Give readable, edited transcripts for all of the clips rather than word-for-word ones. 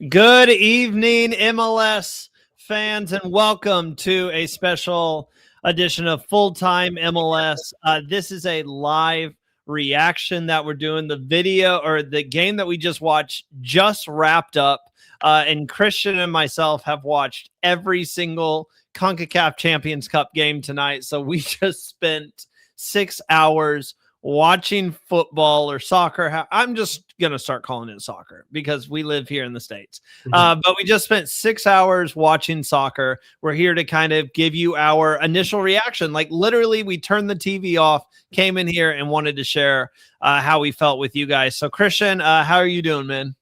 Good evening, MLS fans, and welcome to a special edition of Full-Time MLS. This is a live reaction that we're doing. The video or the game that we just watched just wrapped up, and Christian and myself have watched every single CONCACAF Champions Cup game tonight. So we just spent 6 hours watching football or soccer. I'm just going to start calling it soccer because we live here in the States. But we just spent 6 hours watching soccer. We're here to kind of give you our initial reaction. Like literally we turned the TV off, came in here and wanted to share how we felt with you guys. So Christian, how are you doing, man?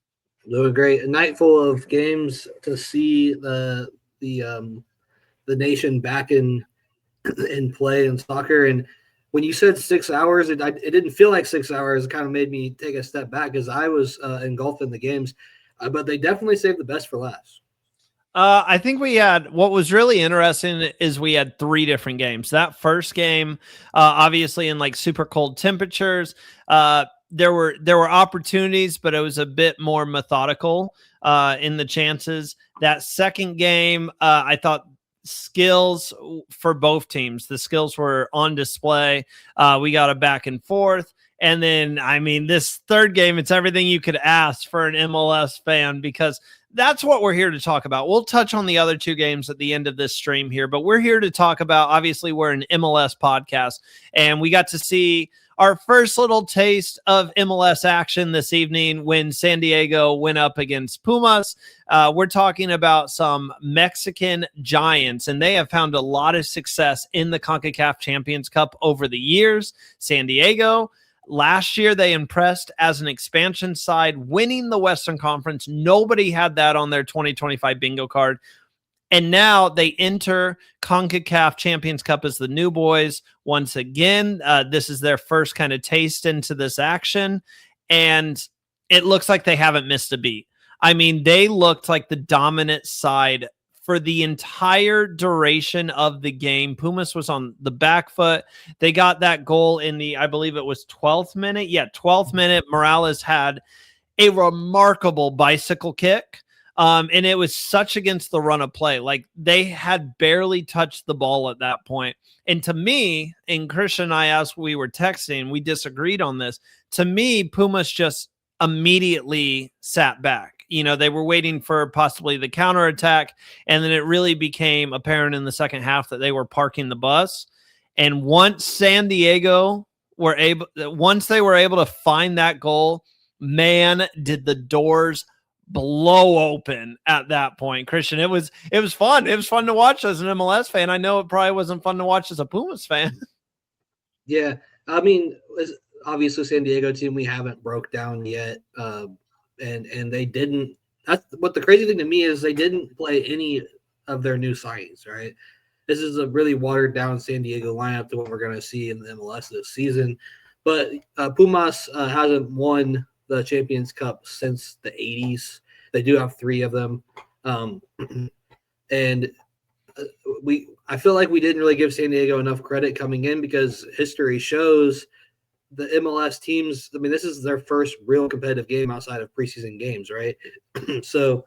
Doing great. A night full of games to see the nation back in play in soccer. And when you said 6 hours, it didn't feel like 6 hours. It kind of made me take a step back as I was engulfed in the games. But they definitely saved the best for last. I think we had what was really interesting is we had three different games. That first game, obviously in like super cold temperatures, there were opportunities, but it was a bit more methodical in the chances. That second game, I thought skills for both teams. The skills were on display. We got a back and forth. And then, I mean, this third game, it's everything you could ask for an MLS fan because that's what we're here to talk about. We'll touch on the other two games at the end of this stream here, but we're here to talk about, obviously, we're an MLS podcast, and we got to see our first little taste of MLS action this evening when San Diego went up against Pumas. We're talking about some Mexican giants, and they have found a lot of success in the CONCACAF Champions Cup over the years. San Diego, last year they impressed as an expansion side, winning the Western Conference. Nobody had that on their 2025 bingo card. And now they enter CONCACAF Champions Cup as the new boys. Once again, this is their first kind of taste into this action. And it looks like they haven't missed a beat. I mean, they looked like the dominant side for the entire duration of the game. Pumas was on the back foot. They got that goal in the, I believe it was 12th minute. Yeah, 12th minute. Morales had a remarkable bicycle kick. And it was such against the run of play. Like they had barely touched the ball at that point. And to me, and Christian and I, as we were texting, we disagreed on this. To me, Pumas just immediately sat back. You know, they were waiting for possibly the counterattack. And then it really became apparent in the second half that they were parking the bus. And once they were able to find that goal, man, did the doors blow open at that point. Christian, it was fun. It was fun to watch as an MLS fan. I know it probably wasn't fun to watch as a Pumas fan. Yeah, I mean, obviously San Diego team we haven't broke down yet, and they didn't. That's what the crazy thing to me is they didn't play any of their new signings. Right, this is a really watered down San Diego lineup to what we're going to see in the MLS this season. But Pumas hasn't won the Champions Cup since the 80s. They do have three of them. And I feel like we didn't really give San Diego enough credit coming in because history shows the MLS teams, I mean, this is their first real competitive game outside of preseason games, right? So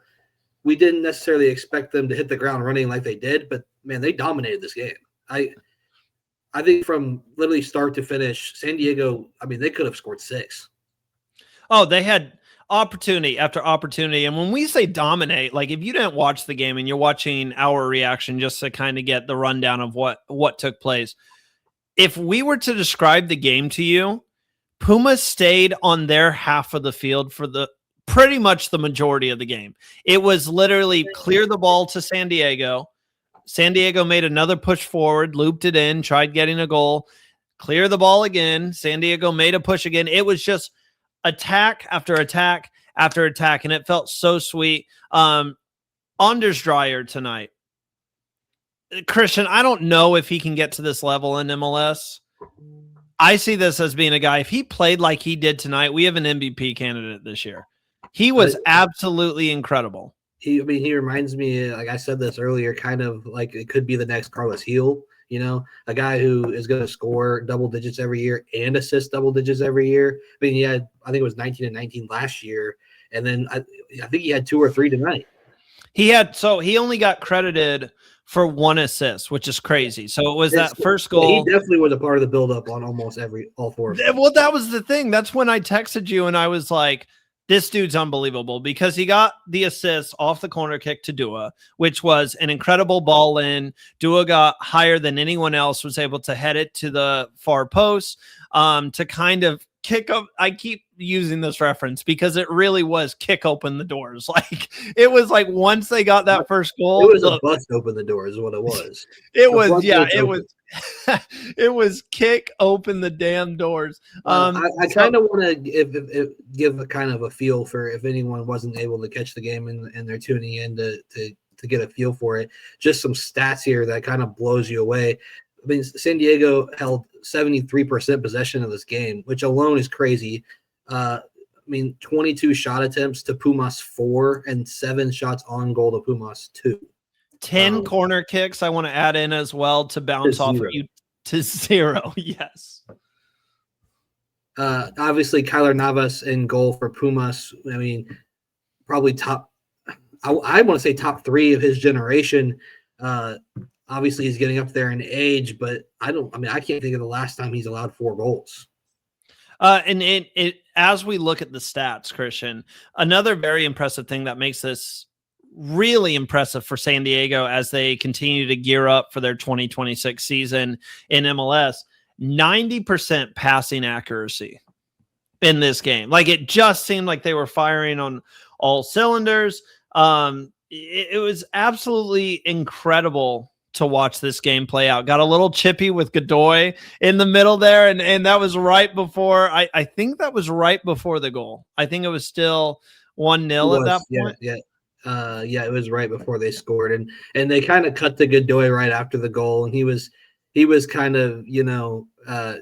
we didn't necessarily expect them to hit the ground running like they did, but man, they dominated this game. I think from literally start to finish, San Diego, I mean, they could have scored 6. Oh, they had opportunity after opportunity. And when we say dominate, like if you didn't watch the game and you're watching our reaction just to kind of get the rundown of what took place, if we were to describe the game to you, Pumas stayed on their half of the field for the pretty much the majority of the game. It was literally clear the ball to San Diego. San Diego made another push forward, looped it in, tried getting a goal, clear the ball again. San Diego made a push again. It was just attack after attack after attack, and it felt so sweet. Anders Dreyer tonight. Christian, I don't know if he can get to this level in MLS. I see this as being a guy, if he played like he did tonight, we have an MVP candidate this year. He was absolutely incredible. He reminds me, like I said this earlier, kind of like it could be the next Carlos Heel, you know, a guy who is going to score double digits every year and assist double digits every year. I mean, he had, I think it was 19 and 19 last year. and then I think he had 2 or 3 tonight. He only got credited for 1 assist, which is crazy. So it was that first goal. He definitely was a part of the buildup on almost all 4 of them. Well, that was the thing. That's when I texted you and I was like, this dude's unbelievable, because he got the assist off the corner kick to Dua, which was an incredible ball in. Dua got higher than anyone else, was able to head it to the far post to kind of kick up. I keep using this reference because it really was kick open the doors. Like, it was like once they got that first goal, it was a bust open the doors is what it was. It was kick open the damn doors. I kind of want to give a kind of a feel for if anyone wasn't able to catch the game and they're tuning in to get a feel for it. Just some stats here that kind of blows you away. I mean, San Diego held 73% possession of this game, which alone is crazy. 22 shot attempts to Pumas 4 and 7 shots on goal to Pumas 2. 10 corner kicks I want to add in as well to bounce off of you to 0. Yes. Obviously, Kyler Navas in goal for Pumas. I mean, probably top. I want to say top 3 of his generation. Obviously, he's getting up there in age, but I can't think of the last time he's allowed 4 goals. And as we look at the stats, Christian, another very impressive thing that makes this really impressive for San Diego as they continue to gear up for their 2026 season in MLS, 90% passing accuracy in this game. Like, it just seemed like they were firing on all cylinders. It was absolutely incredible to watch this game play out. Got a little chippy with Godoy in the middle there, and that was right before, I think that was right before the goal. I think it was still 1-0 at that point. Yeah, it was right before they scored, and they kind of cut to Godoy right after the goal, and he was kind of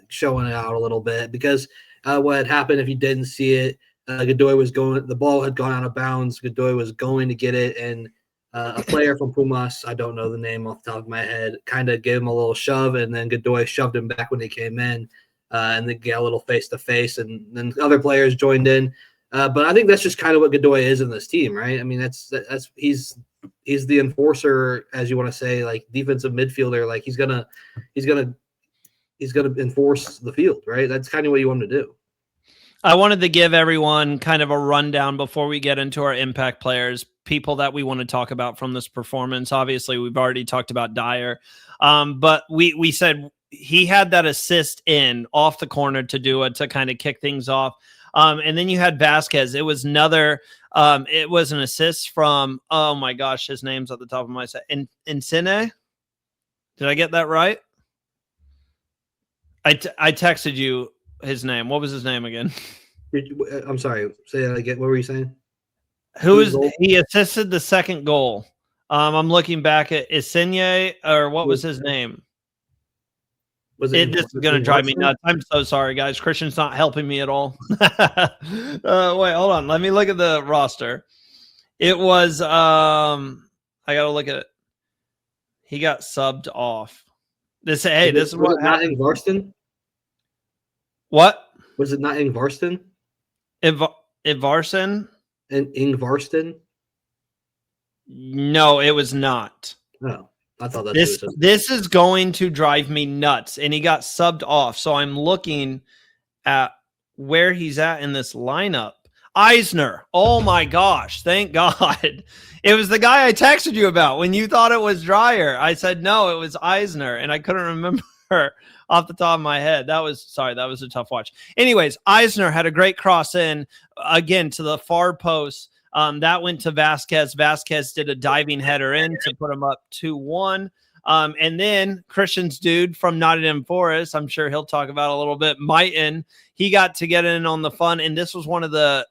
showing it out a little bit, because what had happened, if you didn't see it, Godoy was the ball had gone out of bounds. Godoy was going to get it, and a player from Pumas, I don't know the name off the top of my head, kind of gave him a little shove, and then Godoy shoved him back when he came in, and they got a little face-to-face, and then other players joined in. But I think that's just kind of what Godoy is in this team, right? I mean, that's he's the enforcer, as you want to say, like defensive midfielder. Like he's gonna enforce the field, right? That's kind of what you want him to do. I wanted to give everyone kind of a rundown before we get into our impact players, people that we want to talk about from this performance. Obviously, we've already talked about Dyer, but we said he had that assist in off the corner to Dua to kind of kick things off. And then you had Vasquez. It was another. It was an assist from. Oh my gosh, his name's at the top of my set. Insine. Did I get that right? I texted you his name. What was his name again? I'm sorry. Say that again. What were you saying? He assisted the second goal? I'm looking back at Insigne, or what was his name? This is going to drive me nuts. I'm so sorry, guys. Christian's not helping me at all. Wait, hold on. Let me look at the roster. It was, I got to look at it. He got subbed off. This is what happened. Ingvarsson? What? Was it not Ingvarsson? Ingvarsson? And Ingvarsson? No, it was not. Oh. I thought that this is going to drive me nuts, and he got subbed off. So I'm looking at where he's at in this lineup. Eisner. Oh my gosh. Thank God. It was the guy I texted you about when you thought it was Dyer. I said, no, it was Eisner, and I couldn't remember off the top of my head. That was a tough watch. Anyways, Eisner had a great cross in again to the far post. That went to Vasquez. Vasquez did a diving header in to put him up 2-1. And then Christian's dude from Nottingham Forest, I'm sure he'll talk about a little bit, Mighton, he got to get in on the fun. And this was one of the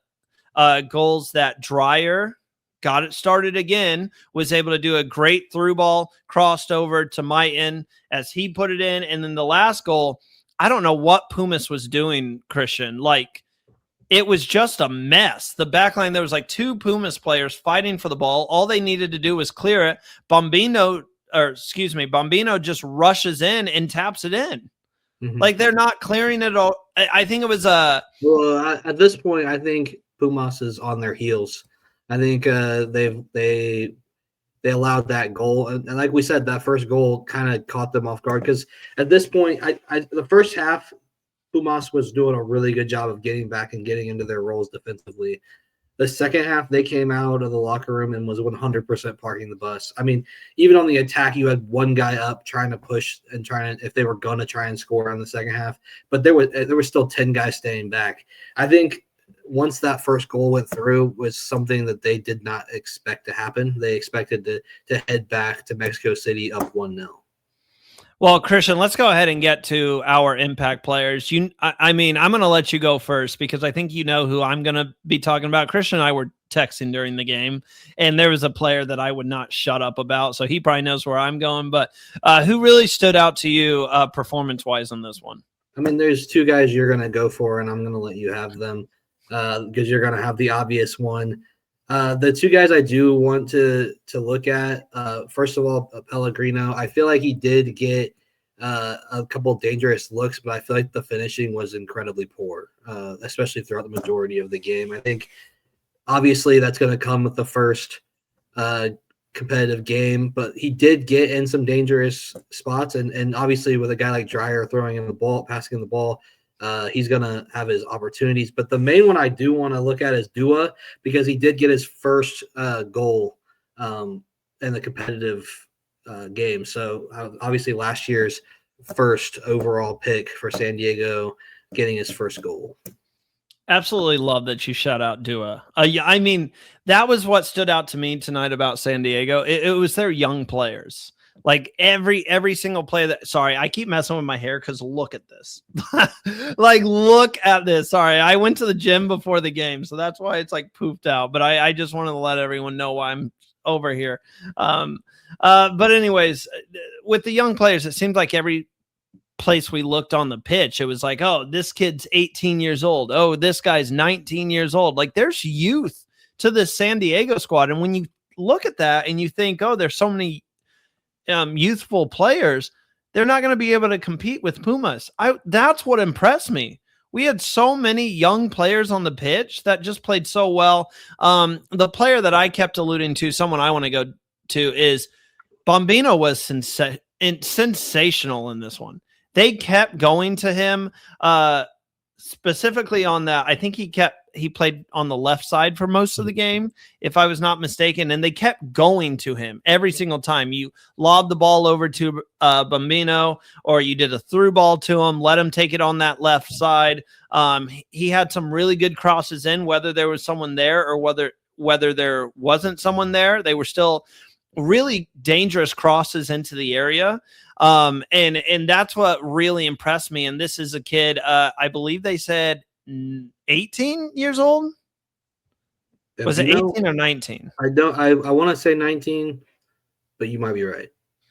goals that Dyer got it started again, was able to do a great through ball, crossed over to Mighton as he put it in. And then the last goal, I don't know what Pumas was doing, Christian. Like, it was just a mess. The back line, there was like 2 Pumas players fighting for the ball. All they needed to do was clear it. Bombino just rushes in and taps it in. Mm-hmm. Like, they're not clearing it all. I think it was Well, at this point, I think Pumas is on their heels. I think they allowed that goal, and like we said, that first goal kind of caught them off guard because at this point, the first half, Pumas was doing a really good job of getting back and getting into their roles defensively. The second half, they came out of the locker room and was 100% parking the bus. I mean, even on the attack, you had one guy up trying to push and if they were going to try and score on the second half, but there were still 10 guys staying back. I think once that first goal went through was something that they did not expect to happen. They expected to head back to Mexico City up 1-0. Well, Christian, let's go ahead and get to our impact players. I mean, I'm going to let you go first because I think you know who I'm going to be talking about. Christian and I were texting during the game, and there was a player that I would not shut up about, so he probably knows where I'm going. But who really stood out to you performance-wise on this one? I mean, there's two guys you're going to go for, and I'm going to let you have them because you're going to have the obvious one. The two guys I do want to look at, first of all, Pellegrino. I feel like he did get a couple dangerous looks, but I feel like the finishing was incredibly poor, especially throughout the majority of the game. I think obviously that's going to come with the first competitive game, but he did get in some dangerous spots, and obviously with a guy like Dreyer throwing in the ball, passing the ball, he's going to have his opportunities. But the main one I do want to look at is Dua because he did get his first goal in the competitive game. So obviously last year's first overall pick for San Diego getting his first goal. Absolutely love that you shout out Dua. Yeah, I mean, that was what stood out to me tonight about San Diego. It was their young players. Like every single play that, sorry, I keep messing with my hair because look at this. Like, look at this. Sorry, I went to the gym before the game, so that's why it's like poofed out. But I just wanted to let everyone know why I'm over here. But anyways, with the young players, it seemed like every place we looked on the pitch, it was like, oh, this kid's 18 years old. Oh, this guy's 19 years old. Like, there's youth to this San Diego squad. And when you look at that and you think, oh, there's so many youthful players, they're not going to be able to compete with Pumas. That's what impressed me. We had so many young players on the pitch that just played so well. The player that I kept alluding to, someone I want to go to, is Bombino was sensational in this one. They kept going to him, specifically on that. I think he played on the left side for most of the game, if I was not mistaken, and they kept going to him every single time. You lobbed the ball over to Bombino, or you did a through ball to him, let him take it on that left side. He had some really good crosses in, whether there was someone there or whether there wasn't someone there. They were still really dangerous crosses into the area. And that's what really impressed me. And this is a kid, I believe they said 18 years old. Was it 18 or 19? I want to say 19, but you might be right.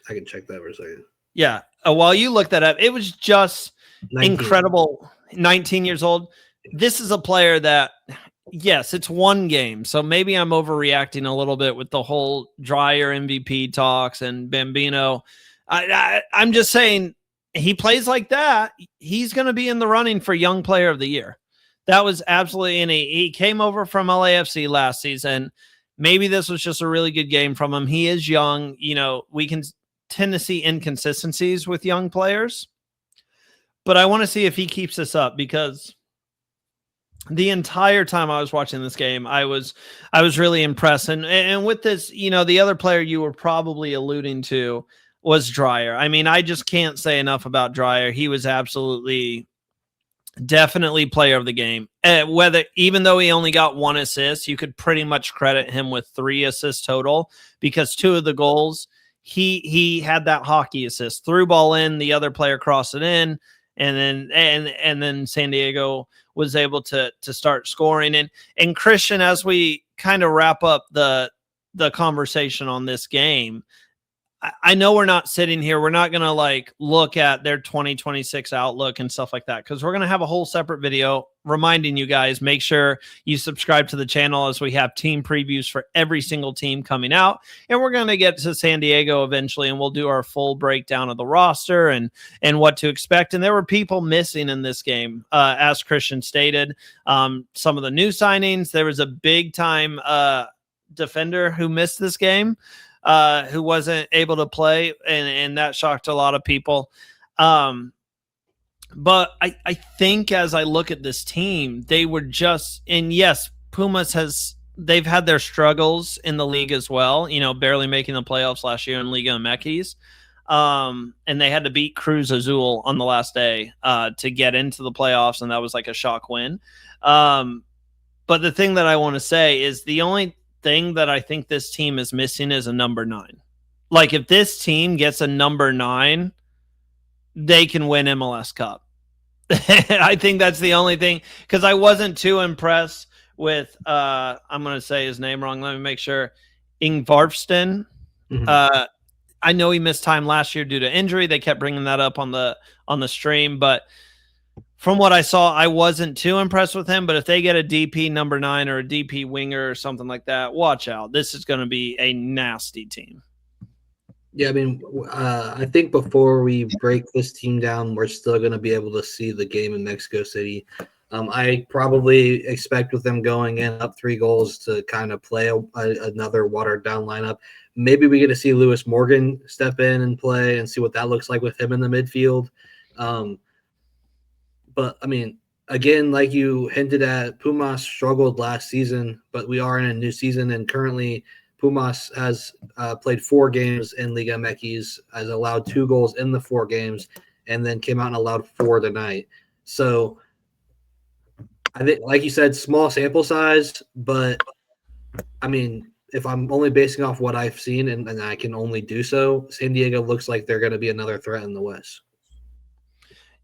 I can check that for a second. Yeah. While you look that up, it was just 19. Incredible. 19 years old. This is a player that, yes, it's one game. So maybe I'm overreacting a little bit with the whole Dreyer MVP talks and Bambino. I'm just saying, he plays like that, he's going to be in the running for Young Player of the Year. That was absolutely, and he came over from LAFC last season. Maybe this was just a really good game from him. He is young. You know, we can tend to see inconsistencies with young players, but I want to see if he keeps this up, because the entire time I was watching this game, I was really impressed. And with this, you know, the other player you were probably alluding to was Dreyer. I mean, I just can't say enough about Dreyer. He was definitely player of the game. Even though he only got one assist, you could pretty much credit him with 3 assists total, because 2 of the goals, he had that hockey assist, through ball in, the other player crossed it in, and then San Diego was able to start scoring. And Christian, as we kind of wrap up the conversation on this game, I know we're not sitting here. We're not going to like look at their 2026 outlook and stuff like that, because we're going to have a whole separate video reminding you guys, make sure you subscribe to the channel as we have team previews for every single team coming out. And we're going to get to San Diego eventually, and we'll do our full breakdown of the roster and what to expect. And there were people missing in this game, as Christian stated. Some of the new signings, there was a big time defender who missed this game, who wasn't able to play, and that shocked a lot of people. But I think as I look at this team, they were just, and yes, Pumas they've had their struggles in the league as well, barely making the playoffs last year in Liga MX. And they had to beat Cruz Azul on the last day to get into the playoffs, and that was like a shock win. But the thing that I want to say is the only thing that I think this team is missing is a number 9. Like, if this team gets a number 9, they can win MLS Cup. I think that's the only thing, because I wasn't too impressed with I'm going to say his name wrong. Let me make sure. Ingvarfsten. Mm-hmm. I know he missed time last year due to injury. They kept bringing that up on the stream, but from what I saw, I wasn't too impressed with him. But if they get a DP number 9 or a DP winger or something like that, watch out. This is going to be a nasty team. Yeah, I mean, I think before we break this team down, we're still going to be able to see the game in Mexico City. I probably expect with them going in up 3 goals to kind of play another watered down lineup. Maybe we get to see Lewis Morgan step in and play and see what that looks like with him in the midfield. But, I mean, again, like you hinted at, Pumas struggled last season, but we are in a new season, and currently Pumas has played 4 games in Liga MX, has allowed 2 goals in the 4 games, and then came out and allowed 4 tonight. So I think, like you said, small sample size, but, I mean, if I'm only basing off what I've seen, and I can only do so, San Diego looks like they're going to be another threat in the West.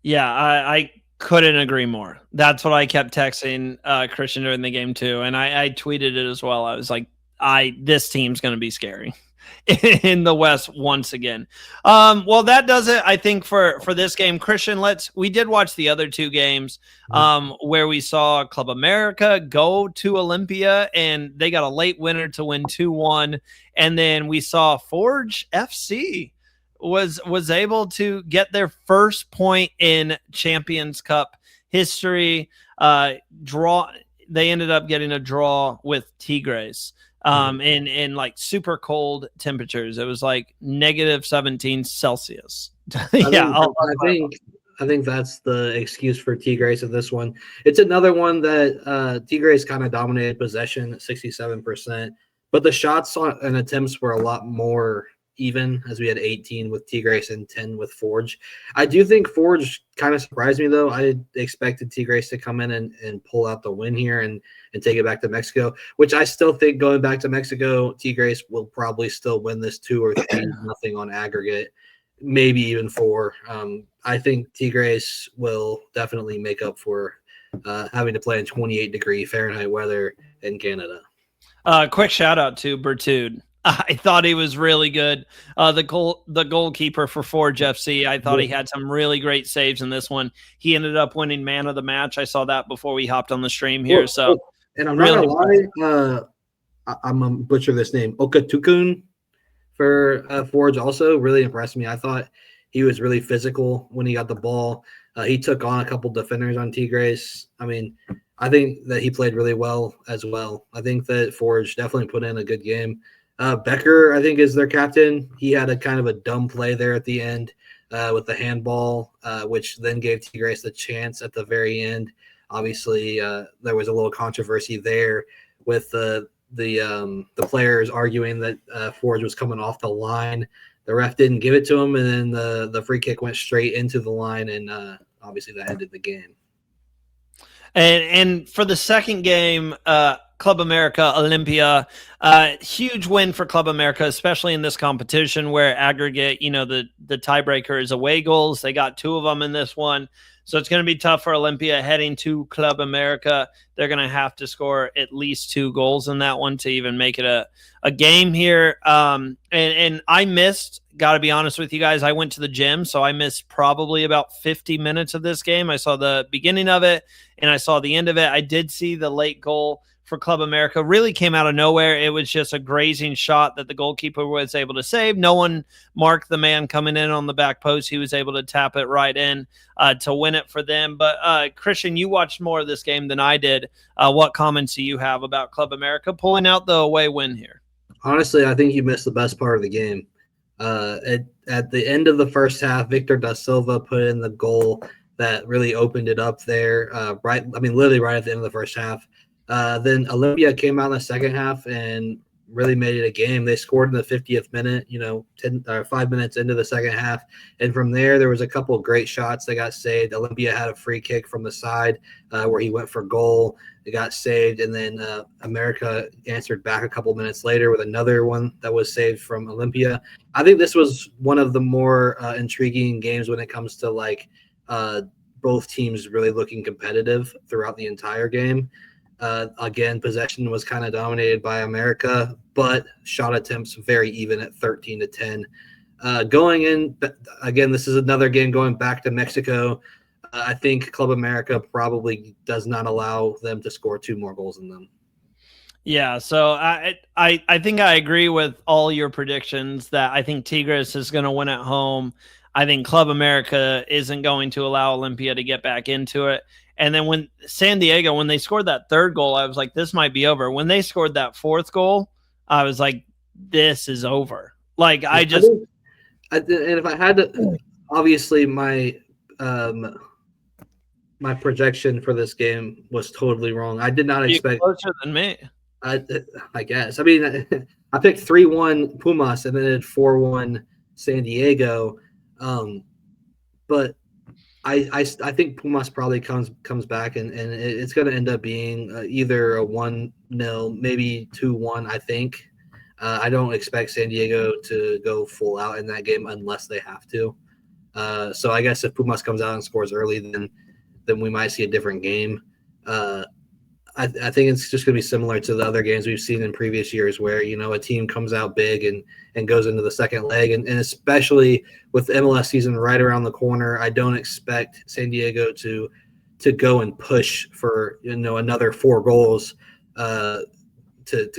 Yeah, I couldn't agree more. That's what I kept texting Christian during the game too, and I tweeted it as well. I was like, this team's going to be scary in the West once again. Well, that does it, I think, for this game. Christian, we did watch the other 2 games where we saw Club America go to Olympia, and they got a late winner to win 2-1. And then we saw Forge FC was able to get their first point in Champions Cup history. Draw. They ended up getting a draw with Tigres. In like super cold temperatures. It was like -17 Celsius. Yeah, I think that's the excuse for Tigres in this one. It's another one that Tigres kind of dominated possession at 67%, but the shots and attempts were a lot more even, as we had 18 with Tigres and 10 with Forge. I do think Forge kind of surprised me, though. I expected Tigres to come in and pull out the win here and take it back to Mexico, which I still think going back to Mexico, Tigres will probably still win this 2 or 3-0 on aggregate, maybe even 4. I think Tigres will definitely make up for having to play in 28-degree Fahrenheit weather in Canada. Quick shout out to Bertude. I thought he was really good. The goalkeeper for Forge FC, I thought he had some really great saves in this one. He ended up winning man of the match. I saw that before we hopped on the stream here. So, and I'm not gonna lie, I'm gonna butcher this name, Okatukun for Forge also really impressed me. I thought he was really physical when he got the ball. He took on a couple defenders on Tigres. I mean, I think that he played really well as well. I think that Forge definitely put in a good game. Becker, I think, is their captain. He had a kind of a dumb play there at the end with the handball, which then gave Tigres the chance at the very end. Obviously, there was a little controversy there with the players arguing that Forge was coming off the line. The ref didn't give it to him, and then the free kick went straight into the line, and obviously that ended the game. And for the second game, Club America Olympia, huge win for Club America, especially in this competition where aggregate, the tiebreaker is away goals. They got 2 of them in this one. So it's going to be tough for Olympia heading to Club America. They're going to have to score at least 2 goals in that one to even make it a game here. And I missed got to be honest with you guys, I went to the gym, so I missed probably about 50 minutes of this game. I saw the beginning of it, and I saw the end of it. I did see the late goal for Club America. Really came out of nowhere. It was just a grazing shot that the goalkeeper was able to save. No one marked the man coming in on the back post. He was able to tap it right in to win it for them. But Christian, you watched more of this game than I did. What comments do you have about Club America pulling out the away win here? Honestly, I think you missed the best part of the game. At the end of the first half, Victor da Silva put in the goal that really opened it up there. Literally right at the end of the first half. Then Olympia came out in the second half and really made it a game. They scored in the 50th minute, 5 minutes into the second half. And from there was a couple of great shots that got saved. Olympia had a free kick from the side where he went for goal. It got saved. And then America answered back a couple minutes later with another one that was saved from Olympia. I think this was one of the more intriguing games when it comes to both teams really looking competitive throughout the entire game. Again, possession was kind of dominated by America, but shot attempts very even at 13-10. Going in, again, this is another game going back to Mexico. I think Club America probably does not allow them to score 2 more goals than them. Yeah, so I think I agree with all your predictions that I think Tigres is going to win at home. I think Club America isn't going to allow Olympia to get back into it. And then when San Diego, when they scored that third goal, I was like, this might be over. When they scored that fourth goal, I was like, this is over. And if I had to, obviously my projection for this game was totally wrong. I did not expect closer than me. I guess. I mean, I picked 3-1 Pumas and then it 4-1 San Diego. But I think Pumas probably comes back and it's going to end up being either a 1-0, maybe 2-1, I think. I don't expect San Diego to go full out in that game unless they have to. So I guess if Pumas comes out and scores early, then we might see a different game. I think it's just going to be similar to the other games we've seen in previous years where, a team comes out big and goes into the second leg. And especially with the MLS season right around the corner, I don't expect San Diego to go and push for, another 4 goals to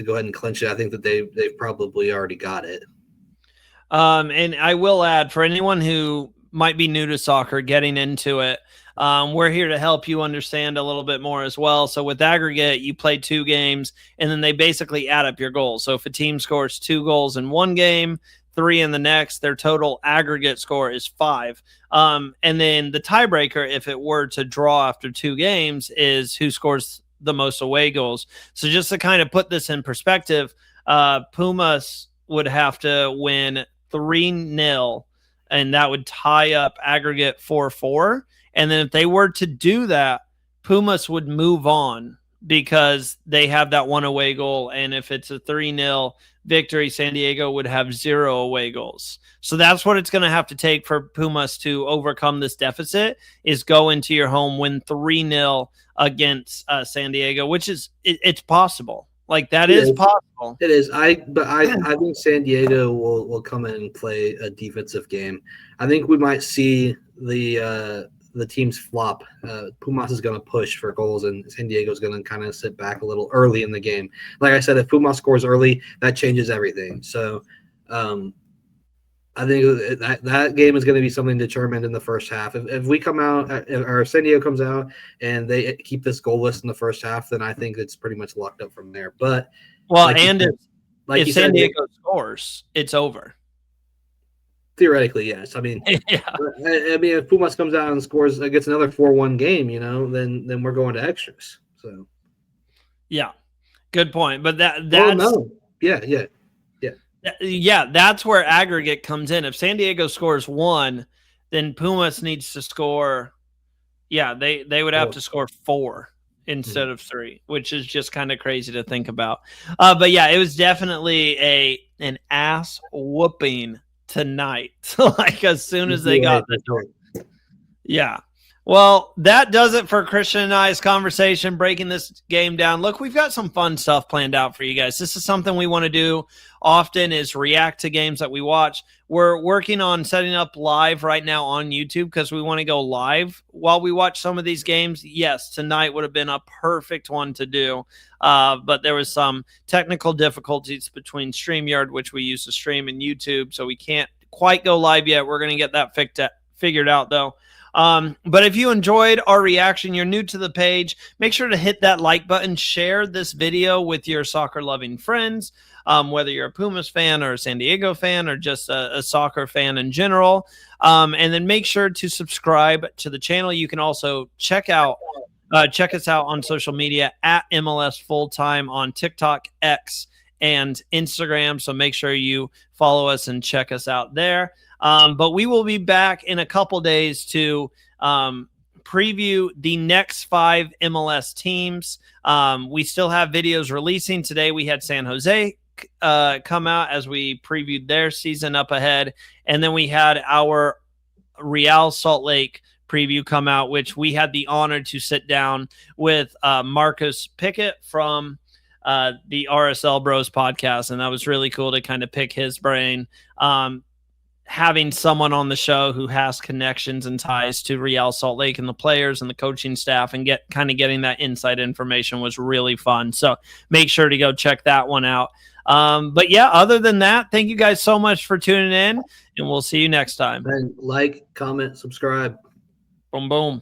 go ahead and clinch it. I think that they've probably already got it. And I will add, for anyone who might be new to soccer, getting into it, we're here to help you understand a little bit more as well. So with aggregate, you play 2 games, and then they basically add up your goals. So if a team scores 2 goals in one game, 3 in the next, their total aggregate score is 5. And then the tiebreaker, if it were to draw after 2 games, is who scores the most away goals. So just to kind of put this in perspective, Pumas would have to win 3-0, and that would tie up aggregate 4-4. And then if they were to do that, Pumas would move on because they have that 1 away goal. And if it's a 3-0 victory, San Diego would have 0 away goals. So that's what it's going to have to take for Pumas to overcome this deficit, is go into your home, win 3-0 against San Diego, which is it's possible. That is possible. It is. I think San Diego will come in and play a defensive game. I think we might see the teams flop. Pumas is going to push for goals, and San Diego is going to kind of sit back a little early in the game. Like I said, if Pumas scores early, that changes everything. So I think that game is going to be something determined in the first half. If we come out, or San Diego comes out and they keep this goalless in the first half, then I think it's pretty much locked up from there. But if San Diego scores, it's over. Theoretically, yes. I mean, if Pumas comes out and scores, gets another 4-1 game, then we're going to extras. So, yeah, good point. But that's that's where aggregate comes in. If San Diego scores 1, then Pumas needs to score. Yeah, they would have to score 4 instead of 3, which is just kind of crazy to think about. But yeah, it was definitely an ass whooping tonight. As soon as they got the door. Yeah. Well, that does it for Christian and I's conversation, breaking this game down. Look, we've got some fun stuff planned out for you guys. This is something we want to do often, is react to games that we watch. We're working on setting up live right now on YouTube because we want to go live while we watch some of these games. Yes, tonight would have been a perfect one to do, but there was some technical difficulties between StreamYard, which we use to stream, and YouTube, so we can't quite go live yet. We're going to get that figured out, though. But if you enjoyed our reaction, you're new to the page, make sure to hit that like button, share this video with your soccer loving friends, whether you're a Pumas fan or a San Diego fan or just a soccer fan in general. And then make sure to subscribe to the channel. You can also check us out on social media at MLS Fulltime on TikTok, X, and Instagram. So make sure you follow us and check us out there. But we will be back in a couple days to preview the next 5 MLS teams. We still have videos releasing. Today we had San Jose come out as we previewed their season up ahead. And then we had our Real Salt Lake preview come out, which we had the honor to sit down with Marcus Pickett from the RSL Bros podcast. And that was really cool to kind of pick his brain. Having someone on the show who has connections and ties to Real Salt Lake and the players and the coaching staff and getting that inside information was really fun. So make sure to go check that one out. But yeah, other than that, thank you guys so much for tuning in, and we'll see you next time. And like, comment, subscribe. Boom, boom.